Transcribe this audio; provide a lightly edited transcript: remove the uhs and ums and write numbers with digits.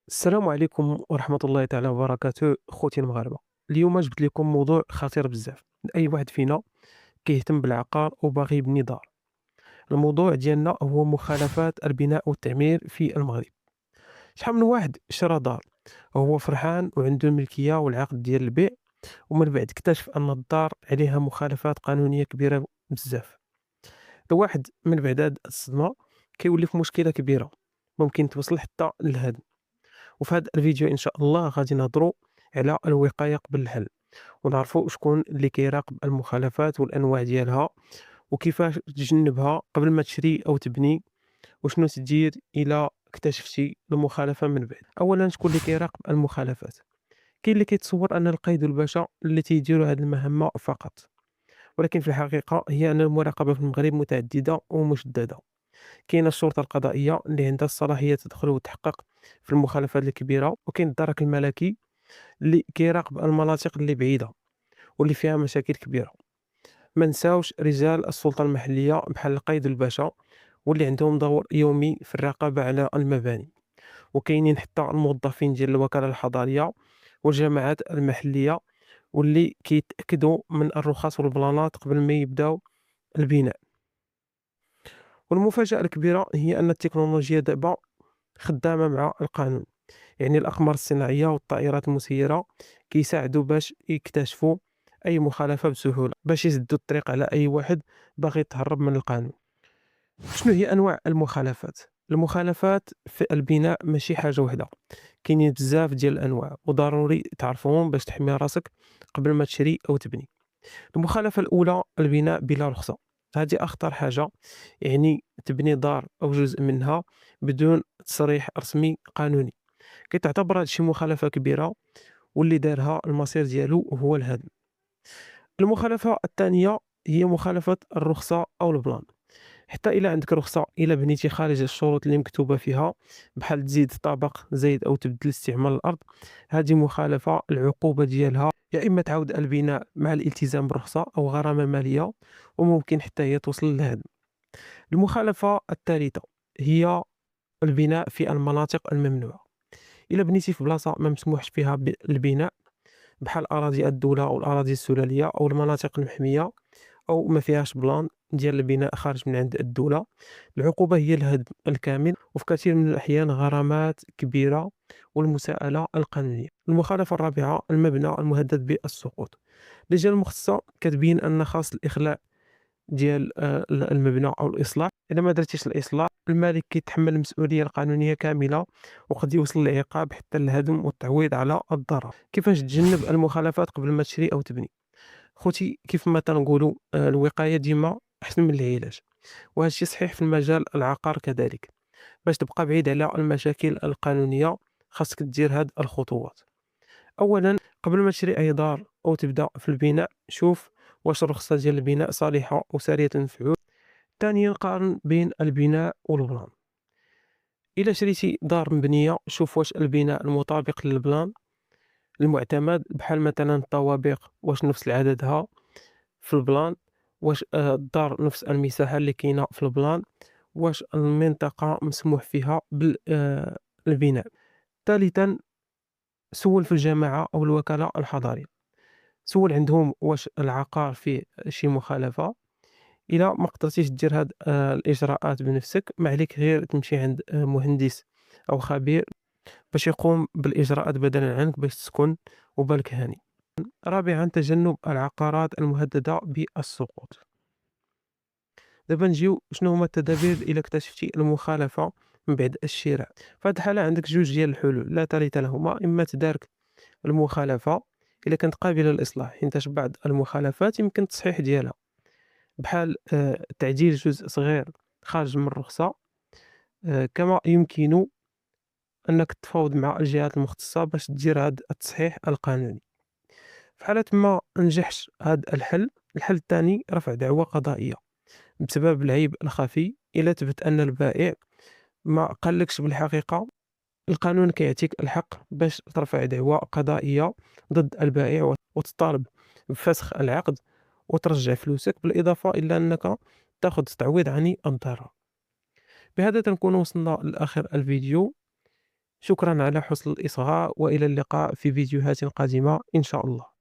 السلام عليكم ورحمة الله تعالى وبركاته خوتي المغاربة. اليوم جبت لكم موضوع خطير بزاف أي واحد فينا كيهتم بالعقار وباغي يبني دار. الموضوع ديالنا هو مخالفات البناء والتعمير في المغرب. شحال من واحد شرى دار وهو فرحان وعنده الملكية والعقد ديال البيع، ومن بعد اكتشف أن الدار عليها مخالفات قانونية كبيرة بزاف. الواحد من بعد هاد الصدمة كيولي في مشكلة كبيرة ممكن توصل حتى للهدم. وفي هذا الفيديو ان شاء الله غادي نهضروا على الوقايه قبل الحل، ونعرفوا شكون اللي كيراقب المخالفات والانواع ديالها، وكيفاش تجنبها قبل ما تشري او تبني، وشنو تدير الا اكتشفتي المخالفه من بعد. اولا شكون اللي كيراقب المخالفات؟ كاين اللي كيتصور ان القيد والباشا اللي تيديروا هذه المهمه فقط، ولكن في الحقيقه هي ان المراقبه في المغرب متعدده ومشدده. كاينه الشرطه القضائيه اللي عندها الصلاحيه تدخل وتحقق في المخالفات الكبيره، وكاين الدرك الملكي اللي كيراقب المناطق اللي بعيدة واللي فيها مشاكل كبيرة. ما نساوش رجال السلطة المحلية بحال القايد الباشا واللي عندهم دور يومي في الرقابة على المباني. وكاينين حتى الموظفين ديال الوكالة الحضرية والجماعات المحلية واللي كيتأكدوا من الرخص والبلانات قبل ما يبداو البناء. والمفاجأة الكبيرة هي أن التكنولوجيا دابا خدامة مع القانون، يعني الأقمار الصناعية والطائرات المسيرة كيساعدوا باش يكتشفوا أي مخالفة بسهولة، باش يسدوا الطريق على أي واحد باغي يتهرب من القانون. شنو هي أنواع المخالفات؟ المخالفات في البناء ماشي حاجة وحدة، كاينين بزاف ديال الأنواع وضروري تعرفوهم باش تحمي راسك قبل ما تشري أو تبني. المخالفة الأولى البناء بلا رخصة، هذه أخطر حاجة، يعني تبني دار أو جزء منها بدون تصريح رسمي قانوني. كتعتبر هادشي مخالفة كبيرة، واللي دارها المصير ديالو هو الهدم. المخالفة الثانية هي مخالفة الرخصة أو البلان. حتى إلا عندك رخصة إلا بنيتي خارج الشروط اللي مكتوبة فيها، بحال تزيد طابق زايد أو تبدل استعمال الأرض، هذه مخالفة العقوبة ديالها يا إما تعاود البناء مع الالتزام بالرخصة أو غرامة مالية، وممكن حتى هي توصل للهدم. المخالفة الثالثة هي البناء في المناطق الممنوعة. إلا بنيتي في بلاصة ما مسموحش فيها بالبناء، بحال أراضي الدولة أو الأراضي السلالية أو المناطق المحمية، أو ما فيهاش بلان ديال البناء خارج من عند الدولة، العقوبة هي الهدم الكامل، وفي كثير من الأحيان غرامات كبيرة والمساءلة القانونية. المخالفة الرابعة المبنى المهدد بالسقوط. اللجنة المختصة كتبين أن خاص الإخلاء ديال المبنى أو الإصلاح. إلا ما درتيش الإصلاح المالك كيتحمل المسؤولية القانونية كاملة، وقد يوصل العقاب حتى الهدم والتعويض على الضرر. كيفاش تجنب المخالفات قبل ما تشري أو تبني؟ خوتي كيف ما تنقولوا الوقاية ديما أحسن من العلاج، وهذا الشيء صحيح في المجال العقار كذلك. باش تبقى بعيد على المشاكل القانونية خاصك دير هاد الخطوات. أولا قبل ما تشري أي دار أو تبدأ في البناء شوف واش الرخصة ديال البناء صالحة وسارية المفعول. ثانيا قارن بين البناء والبلان. إلا شريتي دار مبنية شوف واش البناء المطابق للبلان المعتمد، بحال مثلا الطوابق واش نفس عددها في البلان، واش الدار نفس المساحة اللي كاينة في البلان، واش المنطقة مسموح فيها البناء. ثالثا سول في الجماعة أو الوكالة الحضرية، سول عندهم واش العقار فيه شي مخالفة. إلا ما قدرتيش دير هاد الإجراءات بنفسك، ما عليك غير تمشي عند مهندس أو خبير باش يقوم بالإجراءات بدلا عنك باش تسكن وبالك هاني. رابعا تجنب العقارات المهددة بالسقوط. دابا نجيو شنو هما التدابير إلا اكتشفتي المخالفة من بعد الشراء. في هاد الحالة عندك جوج ديال الحلول لا ثالث لهما: إما تدارك المخالفة إلا كانت قابلة للإصلاح، حيتاش بعض المخالفات يمكن التصحيح ديالها، بحال تعديل جزء صغير خارج من الرخصة. كما يمكن أنك تفاوض مع الجهات المختصة باش دير هاد التصحيح القانوني. في حالة ما نجحش هاد الحل، الحل الثاني رفع دعوى قضائية بسبب العيب الخفي. إلا ثبت أن البائع ما قالكش بالحقيقة، القانون كيعطيك الحق باش ترفع دعوى قضائية ضد البائع وتطالب بفسخ العقد وترجع فلوسك، بالإضافة إلى أنك تاخذ تعويض عن الضرر. بهذا تنكون وصلنا لآخر الفيديو. شكرًا على حسن الإصغاء، وإلى اللقاء في فيديوهات قادمة إن شاء الله.